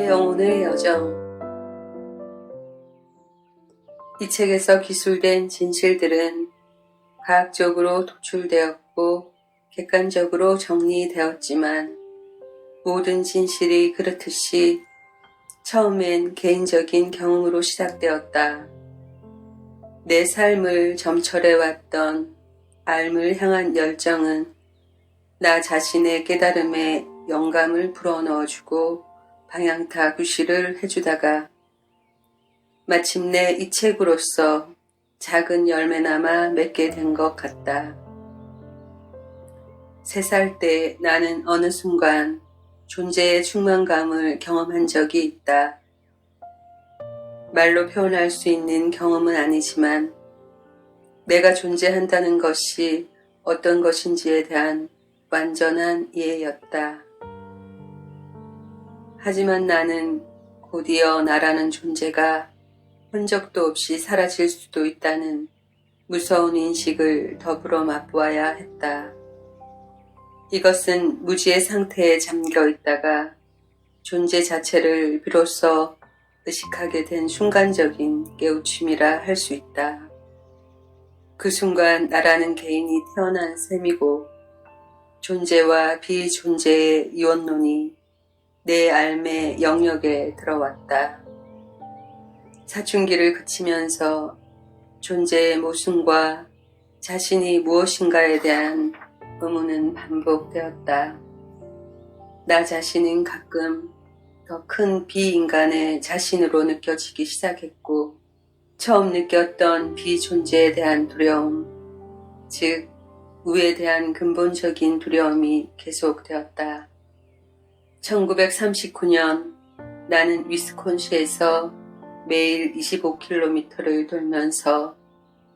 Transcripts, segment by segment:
내 영혼의 여정. 이 책에서 기술된 진실들은 과학적으로 도출되었고 객관적으로 정리되었지만 모든 진실이 그렇듯이 처음엔 개인적인 경험으로 시작되었다. 내 삶을 점철해왔던 삶을 향한 열정은 나 자신의 깨달음에 영감을 불어넣어주고 방향타 구실을 해주다가 마침내 이 책으로서 작은 열매나마 맺게 된 것 같다. 3살 때 나는 어느 순간 존재의 충만감을 경험한 적이 있다. 말로 표현할 수 있는 경험은 아니지만 내가 존재한다는 것이 어떤 것인지에 대한 완전한 이해였다. 하지만 나는 곧이어 나라는 존재가 흔적도 없이 사라질 수도 있다는 무서운 인식을 더불어 맛보아야 했다. 이것은 무지의 상태에 잠겨 있다가 존재 자체를 비로소 의식하게 된 순간적인 깨우침이라 할 수 있다. 그 순간 나라는 개인이 태어난 셈이고 존재와 비존재의 이원론이 내 삶의 영역에 들어왔다. 사춘기를 그치면서 존재의 모순과 자신이 무엇인가에 대한 의문은 반복되었다. 나 자신은 가끔 더 큰 비인간의 자신으로 느껴지기 시작했고 처음 느꼈던 비존재에 대한 두려움, 즉 우에 대한 근본적인 두려움이 계속되었다. 1939년 나는 위스콘시에서 매일 25km를 돌면서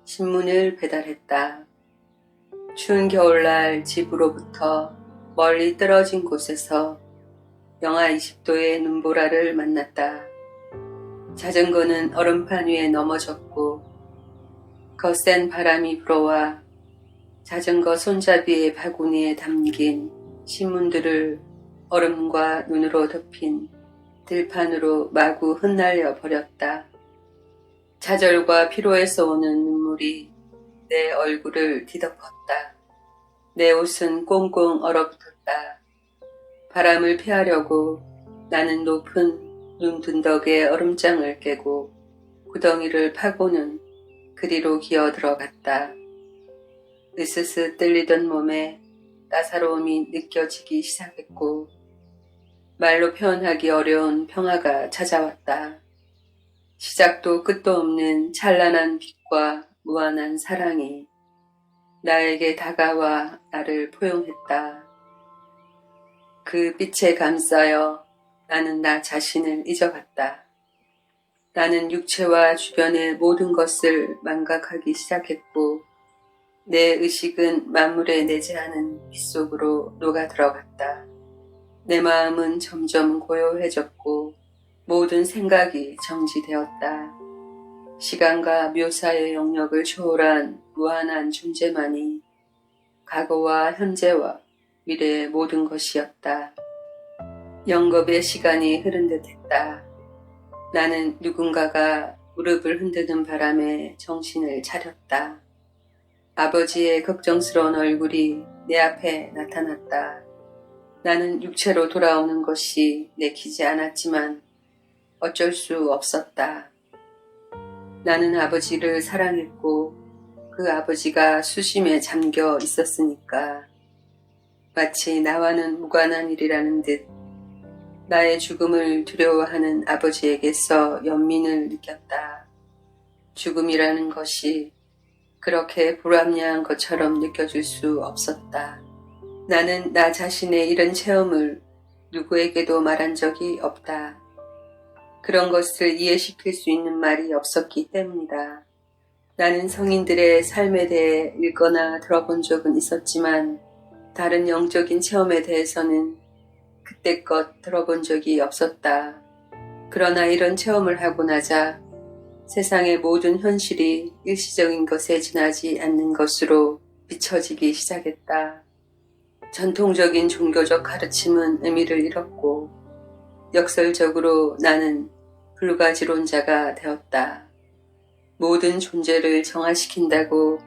신문을 배달했다. 추운 겨울날 집으로부터 멀리 떨어진 곳에서 영하 20도의 눈보라를 만났다. 자전거는 얼음판 위에 넘어졌고 거센 바람이 불어와 자전거 손잡이의 바구니에 담긴 신문들을 얼음과 눈으로 덮인 들판으로 마구 흩날려 버렸다. 좌절과 피로에서 오는 눈물이 내 얼굴을 뒤덮었다. 내 옷은 꽁꽁 얼어붙었다. 바람을 피하려고 나는 높은 눈둔덕의 얼음장을 깨고 구덩이를 파고는 그리로 기어 들어갔다. 으스스 떨리던 몸에 따사로움이 느껴지기 시작했고 말로 표현하기 어려운 평화가 찾아왔다. 시작도 끝도 없는 찬란한 빛과 무한한 사랑이 나에게 다가와 나를 포용했다. 그 빛에 감싸여 나는 나 자신을 잊어갔다. 나는 육체와 주변의 모든 것을 망각하기 시작했고 내 의식은 만물에 내재하는 빛 속으로 녹아 들어갔다. 내 마음은 점점 고요해졌고 모든 생각이 정지되었다. 시간과 묘사의 영역을 초월한 무한한 존재만이 과거와 현재와 미래의 모든 것이었다. 영겁의 시간이 흐른 듯했다. 나는 누군가가 무릎을 흔드는 바람에 정신을 차렸다. 아버지의 걱정스러운 얼굴이 내 앞에 나타났다. 나는 육체로 돌아오는 것이 내키지 않았지만 어쩔 수 없었다. 나는 아버지를 사랑했고 그 아버지가 수심에 잠겨 있었으니까 마치 나와는 무관한 일이라는 듯 나의 죽음을 두려워하는 아버지에게서 연민을 느꼈다. 죽음이라는 것이 그렇게 불합리한 것처럼 느껴질 수 없었다. 나는 나 자신의 이런 체험을 누구에게도 말한 적이 없다. 그런 것을 이해시킬 수 있는 말이 없었기 때문이다. 나는 성인들의 삶에 대해 읽거나 들어본 적은 있었지만 다른 영적인 체험에 대해서는 그때껏 들어본 적이 없었다. 그러나 이런 체험을 하고 나자 세상의 모든 현실이 일시적인 것에 지나지 않는 것으로 비춰지기 시작했다. 전통적인 종교적 가르침은 의미를 잃었고 역설적으로 나는 불가지론자가 되었다. 모든 존재를 정화시킨다고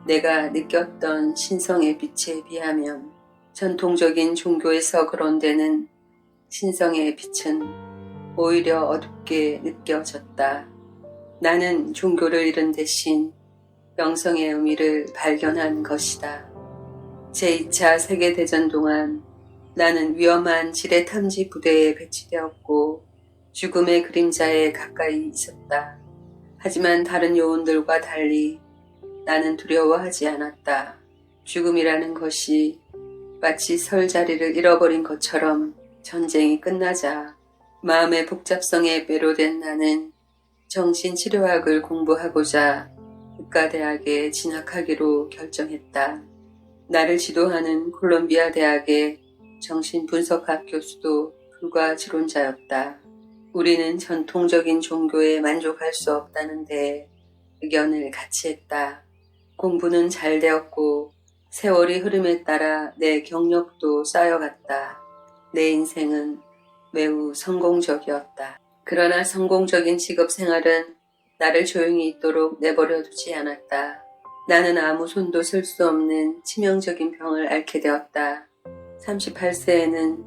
내가 느꼈던 신성의 빛에 비하면 전통적인 종교에서 거론되는 신성의 빛은 오히려 어둡게 느껴졌다. 나는 종교를 잃은 대신 영성의 의미를 발견한 것이다. 제2차 세계대전 동안 나는 위험한 지뢰 탐지 부대에 배치되었고 죽음의 그림자에 가까이 있었다. 하지만 다른 요원들과 달리 나는 두려워하지 않았다. 죽음이라는 것이 마치 설 자리를 잃어버린 것처럼 전쟁이 끝나자 마음의 복잡성에 매료된 나는 정신치료학을 공부하고자 의과대학에 진학하기로 결정했다. 나를 지도하는 콜롬비아 대학의 정신분석학 교수도 불가지론자였다. 우리는 전통적인 종교에 만족할 수 없다는 데 의견을 같이 했다. 공부는 잘 되었고 세월이 흐름에 따라 내 경력도 쌓여갔다. 내 인생은 매우 성공적이었다. 그러나 성공적인 직업 생활은 나를 조용히 있도록 내버려 두지 않았다. 나는 아무 손도 쓸 수 없는 치명적인 병을 앓게 되었다. 38세에는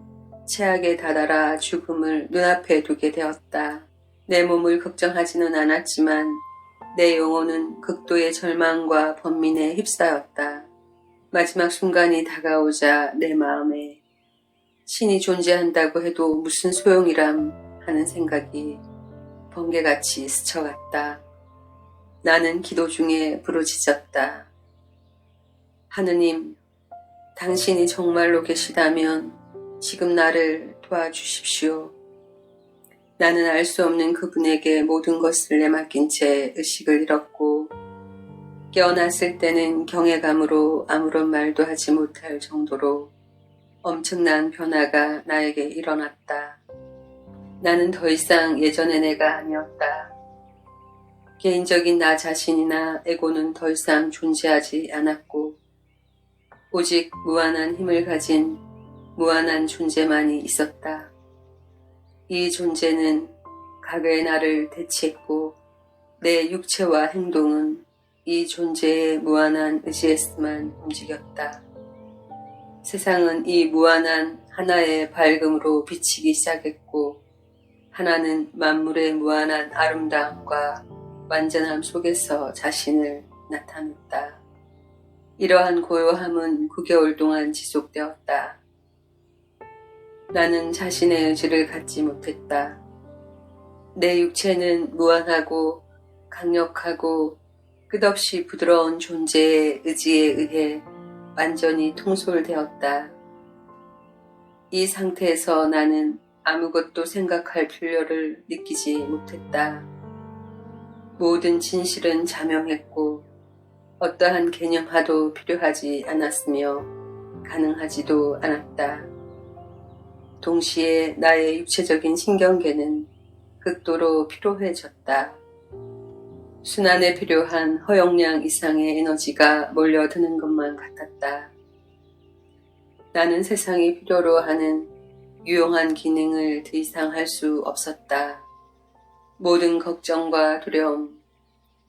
최악에 다다라 죽음을 눈앞에 두게 되었다. 내 몸을 걱정하지는 않았지만 내 영혼은 극도의 절망과 번민에 휩싸였다. 마지막 순간이 다가오자 내 마음에 신이 존재한다고 해도 무슨 소용이람 하는 생각이 번개같이 스쳐갔다. 나는 기도 중에 부르짖었다. 하느님, 당신이 정말로 계시다면 지금 나를 도와주십시오. 나는 알 수 없는 그분에게 모든 것을 내맡긴 채 의식을 잃었고 깨어났을 때는 경외감으로 아무런 말도 하지 못할 정도로 엄청난 변화가 나에게 일어났다. 나는 더 이상 예전의 내가 아니었다. 개인적인 나 자신이나 에고는 더 이상 존재하지 않았고 오직 무한한 힘을 가진 무한한 존재만이 있었다. 이 존재는 과거의 나를 대체했고 내 육체와 행동은 이 존재의 무한한 의지에서만 움직였다. 세상은 이 무한한 하나의 밝음으로 비치기 시작했고 하나는 만물의 무한한 아름다움과 완전함 속에서 자신을 나타냈다. 이러한 고요함은 9개월 동안 지속되었다. 나는 자신의 의지를 갖지 못했다. 내 육체는 무한하고 강력하고 끝없이 부드러운 존재의 의지에 의해 완전히 통솔되었다. 이 상태에서 나는 아무것도 생각할 필요를 느끼지 못했다. 모든 진실은 자명했고 어떠한 개념화도 필요하지 않았으며 가능하지도 않았다. 동시에 나의 육체적인 신경계는 극도로 피로해졌다. 순환에 필요한 허용량 이상의 에너지가 몰려드는 것만 같았다. 나는 세상이 필요로 하는 유용한 기능을 더 이상 할 수 없었다. 모든 걱정과 두려움,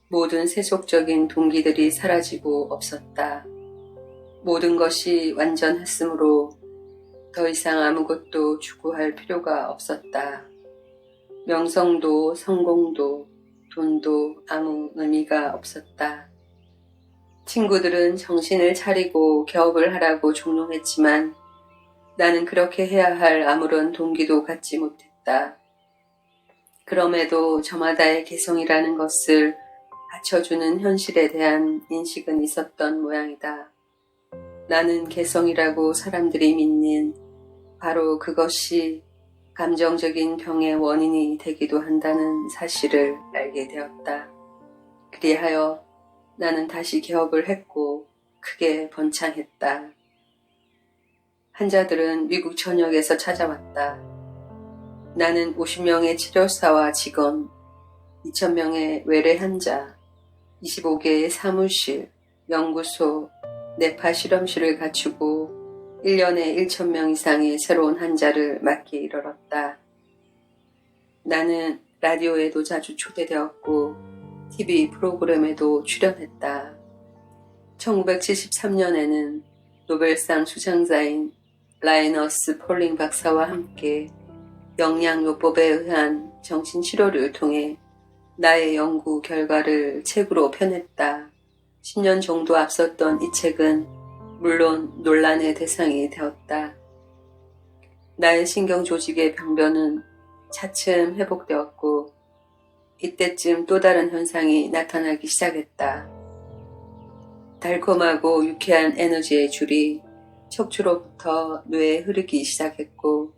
모든 세속적인 동기들이 사라지고 없었다. 모든 것이 완전했으므로 더 이상 아무것도 추구할 필요가 없었다. 명성도 성공도 돈도 아무 의미가 없었다. 친구들은 정신을 차리고 개업을 하라고 종용했지만 나는 그렇게 해야 할 아무런 동기도 갖지 못했다. 그럼에도 저마다의 개성이라는 것을 받쳐주는 현실에 대한 인식은 있었던 모양이다. 나는 개성이라고 사람들이 믿는 바로 그것이 감정적인 병의 원인이 되기도 한다는 사실을 알게 되었다. 그리하여 나는 다시 개업을 했고 크게 번창했다. 환자들은 미국 전역에서 찾아왔다. 나는 50명의 치료사와 직원, 2,000명의 외래 환자, 25개의 사무실, 연구소, 뇌파 실험실을 갖추고 1년에 1,000명 이상의 새로운 환자를 맡기에 이르렀다. 나는 라디오에도 자주 초대되었고 TV 프로그램에도 출연했다. 1973년에는 노벨상 수상자인 라이너스 폴링 박사와 함께 영양요법에 의한 정신치료를 통해 나의 연구 결과를 책으로 펴냈다. 10년 정도 앞섰던 이 책은 물론 논란의 대상이 되었다. 나의 신경조직의 병변은 차츰 회복되었고 이때쯤 또 다른 현상이 나타나기 시작했다. 달콤하고 유쾌한 에너지의 줄이 척추로부터 뇌에 흐르기 시작했고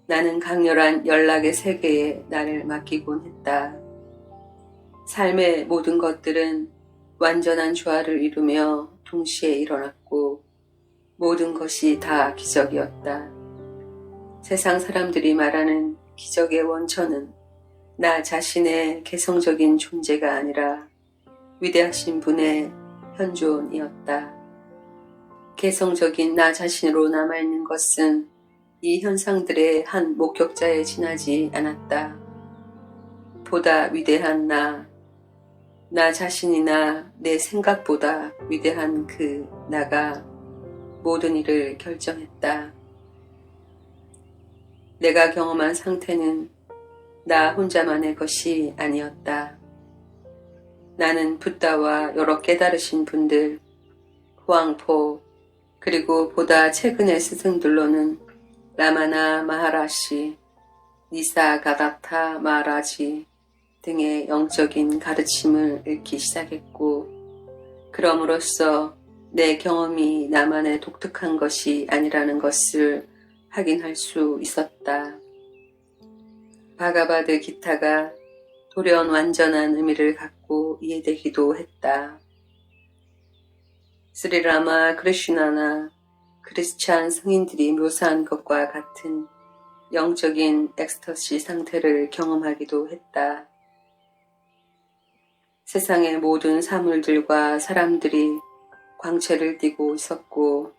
나는 강렬한 연락의 세계에 나를 맡기곤 했다. 삶의 모든 것들은 완전한 조화를 이루며 동시에 일어났고 모든 것이 다 기적이었다. 세상 사람들이 말하는 기적의 원천은 나 자신의 개성적인 존재가 아니라 위대하신 분의 현존이었다. 개성적인 나 자신으로 남아있는 것은 이 현상들의 한 목격자에 지나지 않았다. 보다 위대한 나 자신이나 내 생각보다 위대한 그 나가 모든 일을 결정했다. 내가 경험한 상태는 나 혼자만의 것이 아니었다. 나는 붓다와 여러 깨달으신 분들, 후앙포, 그리고 보다 최근의 스승들로는 라마나 마하라시, 니사가다타 마하라지 등의 영적인 가르침을 읽기 시작했고 그럼으로써 내 경험이 나만의 독특한 것이 아니라는 것을 확인할 수 있었다. 바가바드 기타가 돌연 완전한 의미를 갖고 이해되기도 했다. 스리라마 크리슈나나 크리스찬 성인들이 묘사한 것과 같은 영적인 엑스터시 상태를 경험하기도 했다. 세상의 모든 사물들과 사람들이 광채를 띠고 있었고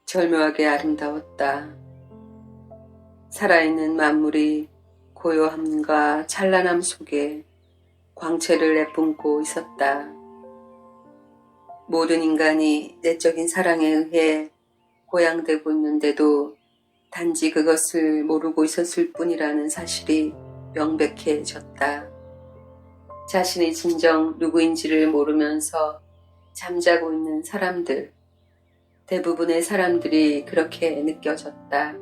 절묘하게 아름다웠다. 살아있는 만물이 고요함과 찬란함 속에 광채를 내뿜고 있었다. 모든 인간이 내적인 사랑에 의해 고양되고 있는데도 단지 그것을 모르고 있었을 뿐이라는 사실이 명백해졌다. 자신이 진정 누구인지를 모르면서 잠자고 있는 사람들, 대부분의 사람들이 그렇게 느껴졌다.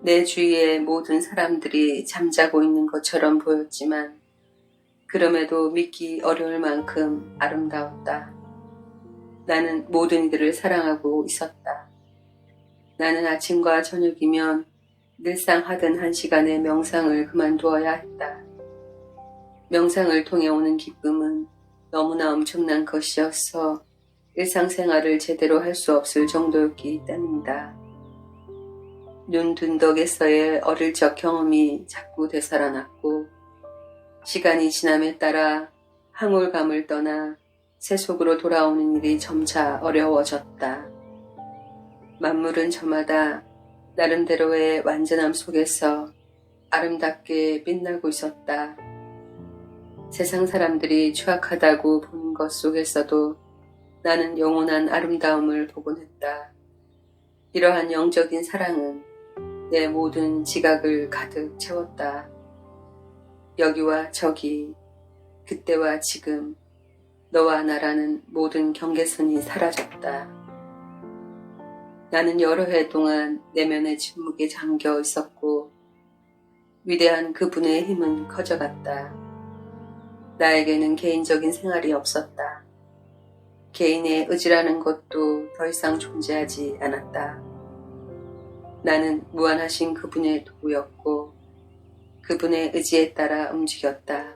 내 주위의 모든 사람들이 잠자고 있는 것처럼 보였지만 그럼에도 믿기 어려울 만큼 아름다웠다. 나는 모든 이들을 사랑하고 있었다. 나는 아침과 저녁이면 늘상 하던 1시간의 명상을 그만두어야 했다. 명상을 통해 오는 기쁨은 너무나 엄청난 것이어서 일상생활을 제대로 할 수 없을 정도였기 때문이다. 눈 뜬 덕에서의 어릴 적 경험이 자꾸 되살아났고 시간이 지남에 따라 항울감을 떠나 새 속으로 돌아오는 일이 점차 어려워졌다. 만물은 저마다 나름대로의 완전함 속에서 아름답게 빛나고 있었다. 세상 사람들이 추악하다고 보는 것 속에서도 나는 영원한 아름다움을 보곤 했다. 이러한 영적인 사랑은 내 모든 지각을 가득 채웠다. 여기와 저기, 그때와 지금, 너와 나라는 모든 경계선이 사라졌다. 나는 여러 해 동안 내면의 침묵에 잠겨 있었고 위대한 그분의 힘은 커져갔다. 나에게는 개인적인 생활이 없었다. 개인의 의지라는 것도 더 이상 존재하지 않았다. 나는 무한하신 그분의 도구였고 그분의 의지에 따라 움직였다.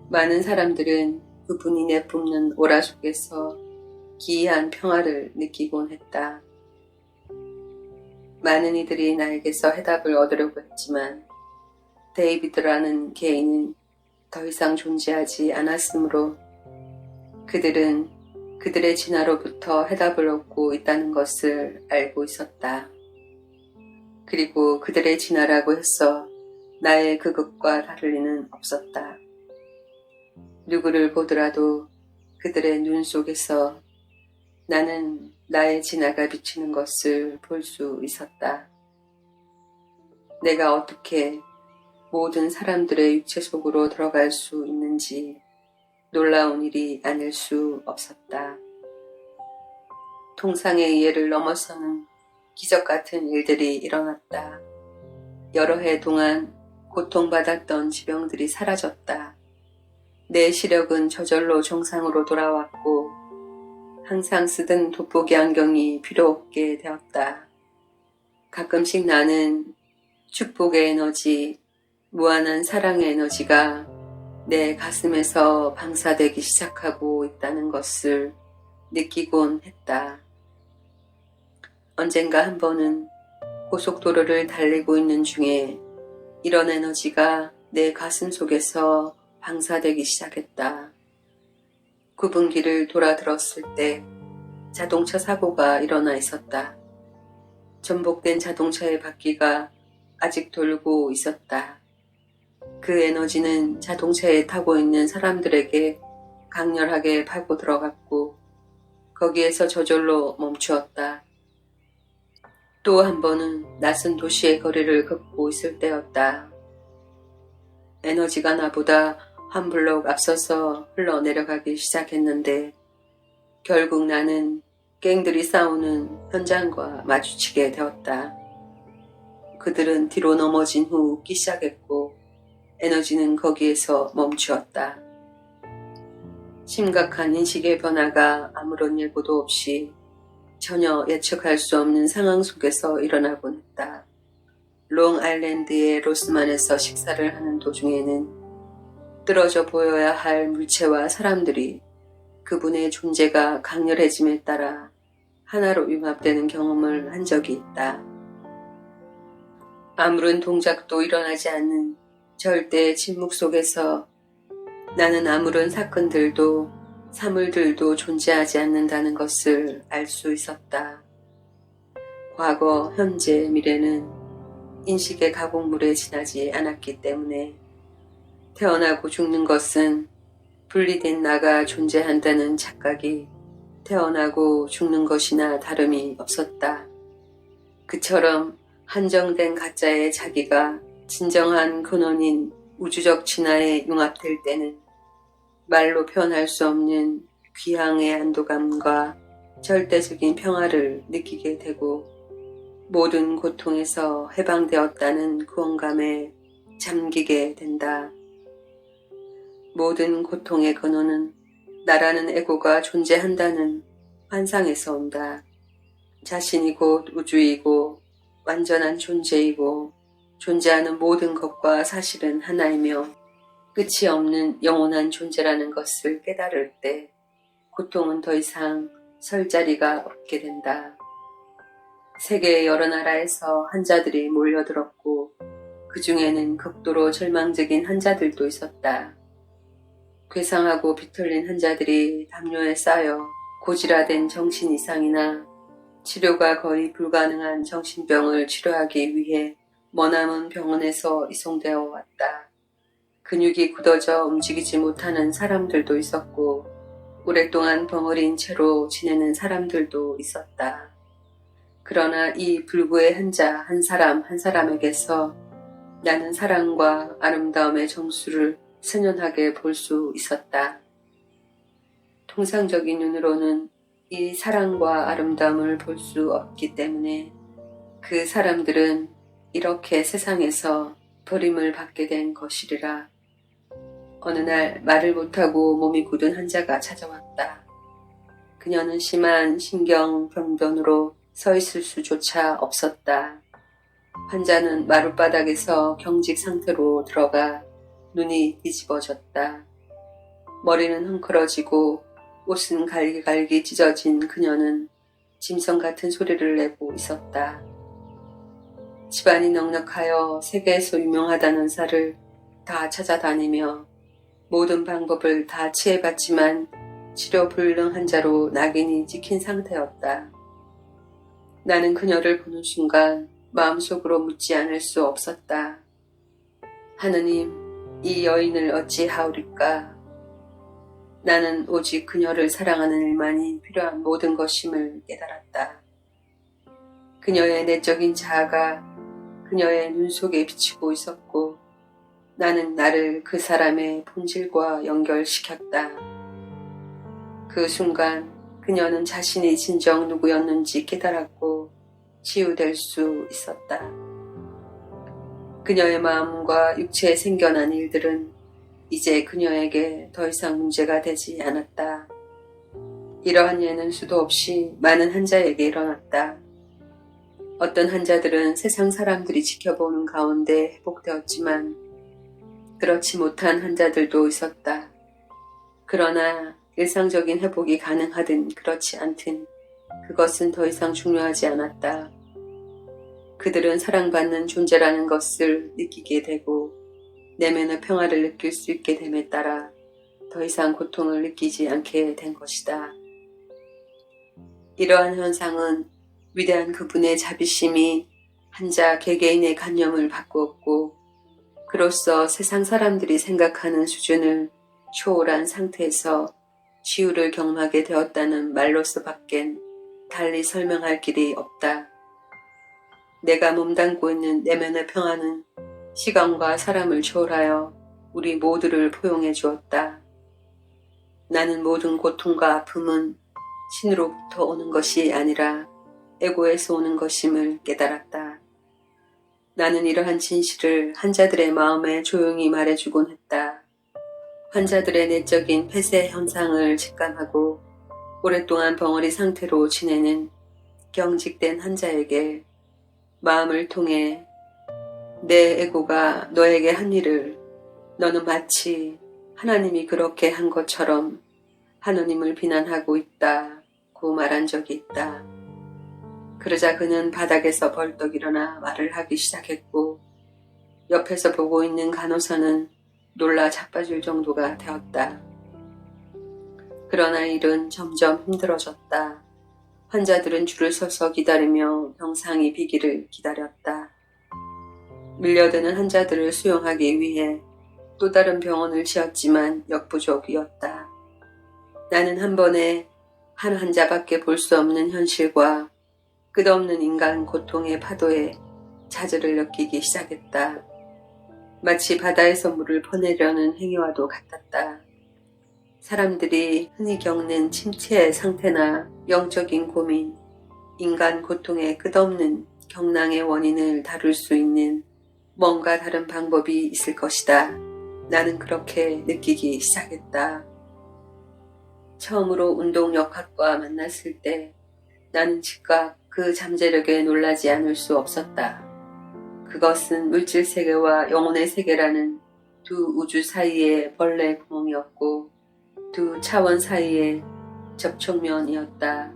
많은 사람들은 그분이 내뿜는 오라 속에서 기이한 평화를 느끼곤 했다. 많은 이들이 나에게서 해답을 얻으려고 했지만 데이비드라는 개인은 더 이상 존재하지 않았으므로 그들은 그들의 진화로부터 해답을 얻고 있다는 것을 알고 있었다. 그리고 그들의 진화라고 해서 나의 그것과 다를 리는 없었다. 누구를 보더라도 그들의 눈 속에서 나는 나의 진화가 비치는 것을 볼 수 있었다. 내가 어떻게 모든 사람들의 육체 속으로 들어갈 수 있는지 놀라운 일이 아닐 수 없었다. 통상의 이해를 넘어서는 기적 같은 일들이 일어났다. 여러 해 동안 고통받았던 지병들이 사라졌다. 내 시력은 저절로 정상으로 돌아왔고 항상 쓰던 돋보기 안경이 필요 없게 되었다. 가끔씩 나는 축복의 에너지, 무한한 사랑의 에너지가 내 가슴에서 방사되기 시작하고 있다는 것을 느끼곤 했다. 언젠가 한 번은 고속도로를 달리고 있는 중에 이런 에너지가 내 가슴 속에서 방사되기 시작했다. 구분기를 돌아들었을 때 자동차 사고가 일어나 있었다. 전복된 자동차의 바퀴가 아직 돌고 있었다. 그 에너지는 자동차에 타고 있는 사람들에게 강렬하게 파고 들어갔고 거기에서 저절로 멈추었다. 또 한 번은 낯선 도시의 거리를 걷고 있을 때였다. 에너지가 나보다 한 블록 앞서서 흘러내려가기 시작했는데 결국 나는 갱들이 싸우는 현장과 마주치게 되었다. 그들은 뒤로 넘어진 후 웃기 시작했고 에너지는 거기에서 멈추었다. 심각한 인식의 변화가 아무런 예고도 없이 전혀 예측할 수 없는 상황 속에서 일어나곤 했다. 롱아일랜드의 로스만에서 식사를 하는 도중에는 떨어져 보여야 할 물체와 사람들이 그분의 존재가 강렬해짐에 따라 하나로 융합되는 경험을 한 적이 있다. 아무런 동작도 일어나지 않는 절대의 침묵 속에서 나는 아무런 사건들도 사물들도 존재하지 않는다는 것을 알 수 있었다. 과거, 현재, 미래는 인식의 가공물에 지나지 않았기 때문에 태어나고 죽는 것은 분리된 나가 존재한다는 착각이 태어나고 죽는 것이나 다름이 없었다. 그처럼 한정된 가짜의 자기가 진정한 근원인 우주적 진화에 융합될 때는 말로 표현할 수 없는 귀향의 안도감과 절대적인 평화를 느끼게 되고 모든 고통에서 해방되었다는 구원감에 잠기게 된다. 모든 고통의 근원은 나라는 에고가 존재한다는 환상에서 온다. 자신이 곧 우주이고 완전한 존재이고 존재하는 모든 것과 사실은 하나이며 끝이 없는 영원한 존재라는 것을 깨달을 때 고통은 더 이상 설 자리가 없게 된다. 세계의 여러 나라에서 환자들이 몰려들었고 그 중에는 극도로 절망적인 환자들도 있었다. 괴상하고 비틀린 환자들이 담요에 쌓여 고질화된 정신 이상이나 치료가 거의 불가능한 정신병을 치료하기 위해 머나먼 병원에서 이송되어 왔다. 근육이 굳어져 움직이지 못하는 사람들도 있었고 오랫동안 벙어린 채로 지내는 사람들도 있었다. 그러나 이 불구의 환자 한 사람 한 사람에게서 나는 사랑과 아름다움의 정수를 선연하게 볼 수 있었다. 통상적인 눈으로는 이 사랑과 아름다움을 볼 수 없기 때문에 그 사람들은 이렇게 세상에서 버림을 받게 된 것이리라. 어느 날 말을 못하고 몸이 굳은 환자가 찾아왔다. 그녀는 심한 신경병변으로 서 있을 수조차 없었다. 환자는 마룻바닥에서 경직 상태로 들어가 눈이 뒤집어졌다. 머리는 헝클어지고 옷은 갈기갈기 찢어진 그녀는 짐승 같은 소리를 내고 있었다. 집안이 넉넉하여 세계에서 유명하다는 의사를 다 찾아다니며 모든 방법을 다 취해봤지만 치료 불능 환자로 낙인이 찍힌 상태였다. 나는 그녀를 보는 순간 마음속으로 묻지 않을 수 없었다. 하느님, 이 여인을 어찌하오리까? 나는 오직 그녀를 사랑하는 일만이 필요한 모든 것임을 깨달았다. 그녀의 내적인 자아가 그녀의 눈 속에 비치고 있었고 나는 나를 그 사람의 본질과 연결시켰다. 그 순간 그녀는 자신이 진정 누구였는지 깨달았고 치유될 수 있었다. 그녀의 마음과 육체에 생겨난 일들은 이제 그녀에게 더 이상 문제가 되지 않았다. 이러한 예는 수도 없이 많은 환자에게 일어났다. 어떤 환자들은 세상 사람들이 지켜보는 가운데 회복되었지만 그렇지 못한 환자들도 있었다. 그러나 일상적인 회복이 가능하든 그렇지 않든 그것은 더 이상 중요하지 않았다. 그들은 사랑받는 존재라는 것을 느끼게 되고 내면의 평화를 느낄 수 있게 됨에 따라 더 이상 고통을 느끼지 않게 된 것이다. 이러한 현상은 위대한 그분의 자비심이 환자 개개인의 관념을 바꾸었고 그로써 세상 사람들이 생각하는 수준을 초월한 상태에서 치유를 경험하게 되었다는 말로서 밖엔 달리 설명할 길이 없다. 내가 몸담고 있는 내면의 평화는 시간과 사람을 초월하여 우리 모두를 포용해 주었다. 나는 모든 고통과 아픔은 신으로부터 오는 것이 아니라 에고에서 오는 것임을 깨달았다. 나는 이러한 진실을 환자들의 마음에 조용히 말해주곤 했다. 환자들의 내적인 폐쇄 현상을 직감하고 오랫동안 벙어리 상태로 지내는 경직된 환자에게 마음을 통해 내 에고가 너에게 한 일을 너는 마치 하나님이 그렇게 한 것처럼 하느님을 비난하고 있다고 말한 적이 있다. 그러자 그는 바닥에서 벌떡 일어나 말을 하기 시작했고 옆에서 보고 있는 간호사는 놀라 자빠질 정도가 되었다. 그러나 일은 점점 힘들어졌다. 환자들은 줄을 서서 기다리며 병상이 비기를 기다렸다. 밀려드는 환자들을 수용하기 위해 또 다른 병원을 지었지만 역부족이었다. 나는 한 번에 한 환자밖에 볼 수 없는 현실과 끝없는 인간 고통의 파도에 좌절을 느끼기 시작했다. 마치 바다에서 물을 퍼내려는 행위와도 같았다. 사람들이 흔히 겪는 침체 상태나 영적인 고민, 인간 고통의 끝없는 경랑의 원인을 다룰 수 있는 뭔가 다른 방법이 있을 것이다. 나는 그렇게 느끼기 시작했다. 처음으로 운동역학과 만났을 때 나는 즉각 그 잠재력에 놀라지 않을 수 없었다. 그것은 물질 세계와 영혼의 세계라는 두 우주 사이의 벌레 구멍이었고 두 차원 사이의 접촉면이었다.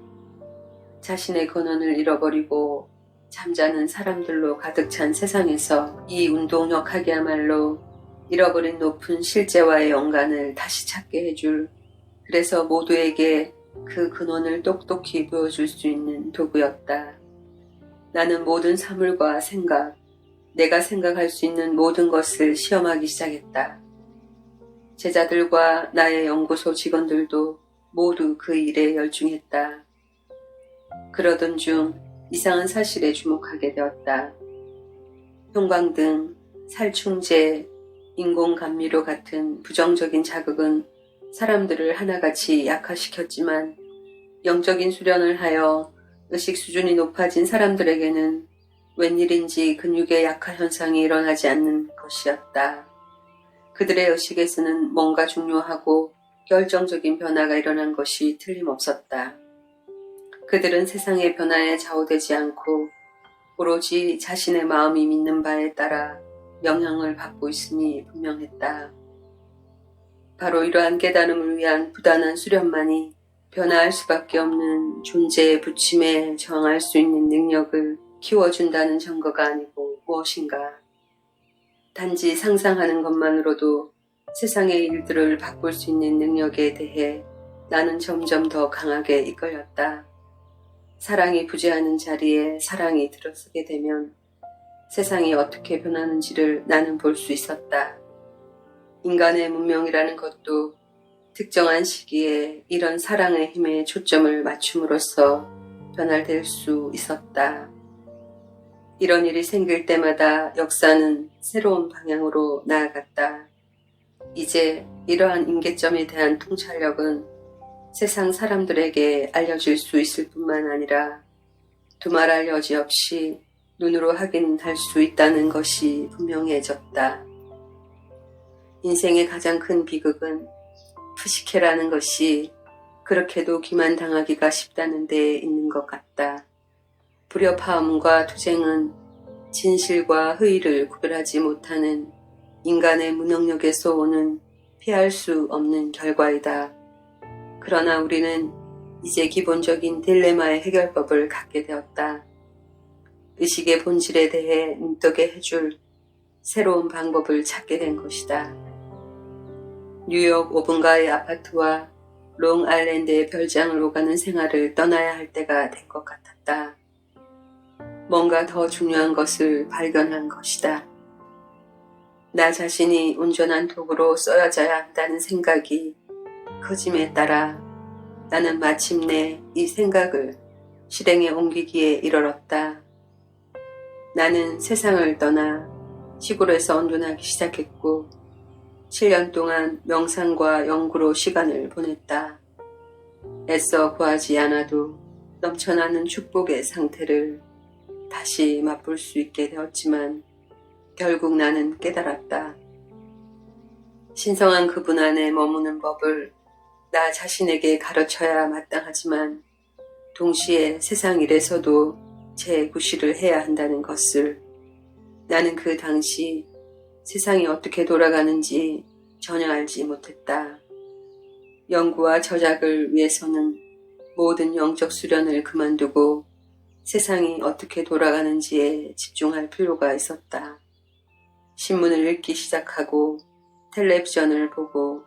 자신의 근원을 잃어버리고 잠자는 사람들로 가득 찬 세상에서 이 운동역학이야말로 잃어버린 높은 실제와의 연관을 다시 찾게 해줄, 그래서 모두에게 그 근원을 똑똑히 보여줄 수 있는 도구였다. 나는 모든 사물과 생각, 내가 생각할 수 있는 모든 것을 시험하기 시작했다. 제자들과 나의 연구소 직원들도 모두 그 일에 열중했다. 그러던 중 이상한 사실에 주목하게 되었다. 형광등, 살충제, 인공감미료 같은 부정적인 자극은 사람들을 하나같이 약화시켰지만 영적인 수련을 하여 의식 수준이 높아진 사람들에게는 웬일인지 근육의 약화 현상이 일어나지 않는 것이었다. 그들의 의식에서는 뭔가 중요하고 결정적인 변화가 일어난 것이 틀림없었다. 그들은 세상의 변화에 좌우되지 않고 오로지 자신의 마음이 믿는 바에 따라 영향을 받고 있음이 분명했다. 바로 이러한 깨달음을 위한 부단한 수련만이 변화할 수밖에 없는 존재의 부침에 저항할 수 있는 능력을 키워준다는 증거가 아니고 무엇인가. 단지 상상하는 것만으로도 세상의 일들을 바꿀 수 있는 능력에 대해 나는 점점 더 강하게 이끌렸다. 사랑이 부재하는 자리에 사랑이 들어서게 되면 세상이 어떻게 변하는지를 나는 볼 수 있었다. 인간의 문명이라는 것도 특정한 시기에 이런 사랑의 힘에 초점을 맞춤으로써 변화될 수 있었다. 이런 일이 생길 때마다 역사는 새로운 방향으로 나아갔다. 이제 이러한 임계점에 대한 통찰력은 세상 사람들에게 알려질 수 있을 뿐만 아니라 두말할 여지 없이 눈으로 확인할 수 있다는 것이 분명해졌다. 인생의 가장 큰 비극은 푸시케라는 것이 그렇게도 기만당하기가 쉽다는 데에 있는 것 같다. 불협화음과 투쟁은 진실과 허위를 구별하지 못하는 인간의 무능력에서 오는 피할 수 없는 결과이다. 그러나 우리는 이제 기본적인 딜레마의 해결법을 갖게 되었다. 의식의 본질에 대해 눈뜨게 해줄 새로운 방법을 찾게 된 것이다. 뉴욕 5분가의 아파트와 롱아일랜드의 별장을 오가는 생활을 떠나야 할 때가 된 것 같았다. 뭔가 더 중요한 것을 발견한 것이다. 나 자신이 온전한 도구로 쓰여져야 한다는 생각이 커짐에 따라 나는 마침내 이 생각을 실행에 옮기기에 이르렀다. 나는 세상을 떠나 시골에서 온전하기 시작했고 7년 동안 명상과 연구로 시간을 보냈다. 애써 구하지 않아도 넘쳐나는 축복의 상태를 다시 맛볼 수 있게 되었지만 결국 나는 깨달았다. 신성한 그분 안에 머무는 법을 나 자신에게 가르쳐야 마땅하지만 동시에 세상 일에서도 재구실을 해야 한다는 것을 나는 그 당시 세상이 어떻게 돌아가는지 전혀 알지 못했다. 연구와 저작을 위해서는 모든 영적 수련을 그만두고 세상이 어떻게 돌아가는지에 집중할 필요가 있었다. 신문을 읽기 시작하고 텔레비전을 보고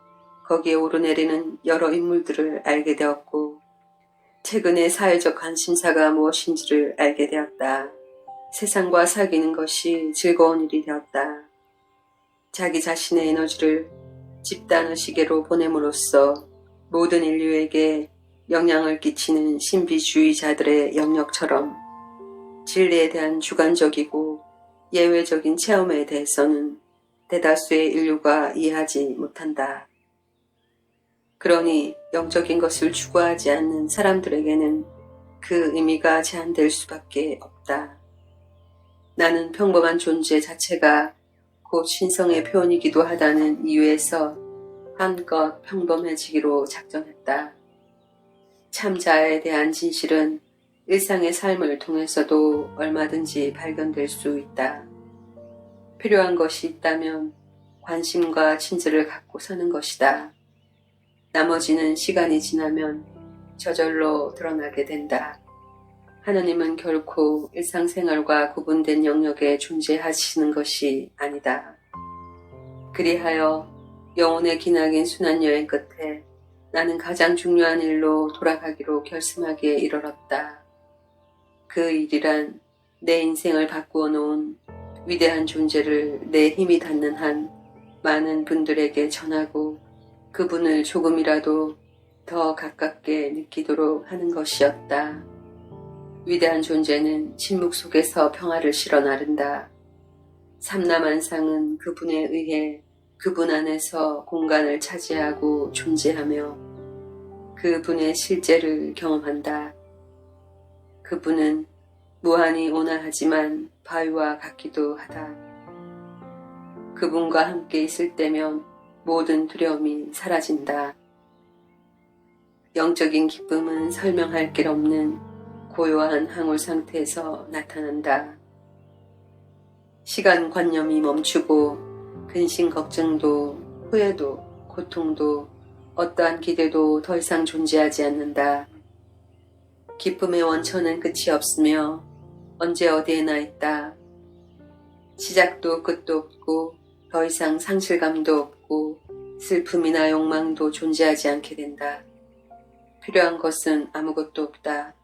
거기에 오르내리는 여러 인물들을 알게 되었고 최근의 사회적 관심사가 무엇인지를 알게 되었다. 세상과 사귀는 것이 즐거운 일이 되었다. 자기 자신의 에너지를 집단의식계로 보냄으로써 모든 인류에게 영향을 끼치는 신비주의자들의 영역처럼 진리에 대한 주관적이고 예외적인 체험에 대해서는 대다수의 인류가 이해하지 못한다. 그러니 영적인 것을 추구하지 않는 사람들에게는 그 의미가 제한될 수밖에 없다. 나는 평범한 존재 자체가 곧 신성의 표현이기도 하다는 이유에서 한껏 평범해지기로 작정했다. 참자에 대한 진실은 일상의 삶을 통해서도 얼마든지 발견될 수 있다. 필요한 것이 있다면 관심과 친절을 갖고 사는 것이다. 나머지는 시간이 지나면 저절로 드러나게 된다. 하느님은 결코 일상생활과 구분된 영역에 존재하시는 것이 아니다. 그리하여 영혼의 기나긴 순환여행 끝에 나는 가장 중요한 일로 돌아가기로 결심하기에 이르렀다. 그 일이란 내 인생을 바꾸어 놓은 위대한 존재를 내 힘이 닿는 한 많은 분들에게 전하고 그분을 조금이라도 더 가깝게 느끼도록 하는 것이었다. 위대한 존재는 침묵 속에서 평화를 실어 나른다. 삼라만상은 그분에 의해 그분 안에서 공간을 차지하고 존재하며 그분의 실제를 경험한다. 그분은 무한히 온화하지만 바위와 같기도 하다. 그분과 함께 있을 때면 모든 두려움이 사라진다. 영적인 기쁨은 설명할 길 없는 고요한 항울 상태에서 나타난다. 시간관념이 멈추고 근심 걱정도 후회도 고통도 어떠한 기대도 더 이상 존재하지 않는다. 기쁨의 원천은 끝이 없으며 언제 어디에나 있다. 시작도 끝도 없고 더 이상 상실감도 없고 슬픔이나 욕망도 존재하지 않게 된다. 필요한 것은 아무것도 없다.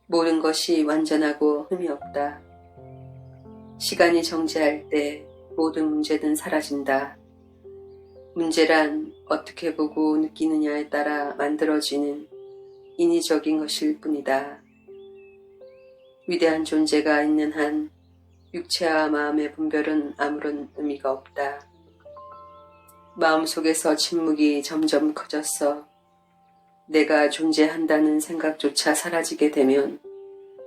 모든 것이 완전하고 흠이 없다. 시간이 정지할 때 모든 문제는 사라진다. 문제란 어떻게 보고 느끼느냐에 따라 만들어지는 인위적인 것일 뿐이다. 위대한 존재가 있는 한 육체와 마음의 분별은 아무런 의미가 없다. 마음속에서 침묵이 점점 커져서 내가 존재한다는 생각조차 사라지게 되면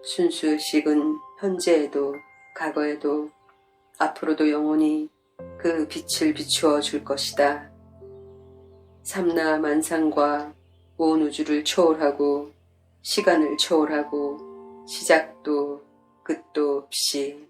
순수 의식은 현재에도 과거에도 앞으로도 영원히 그 빛을 비추어 줄 것이다. 삼라 만상과 온 우주를 초월하고 시간을 초월하고 시작도 끝도 없이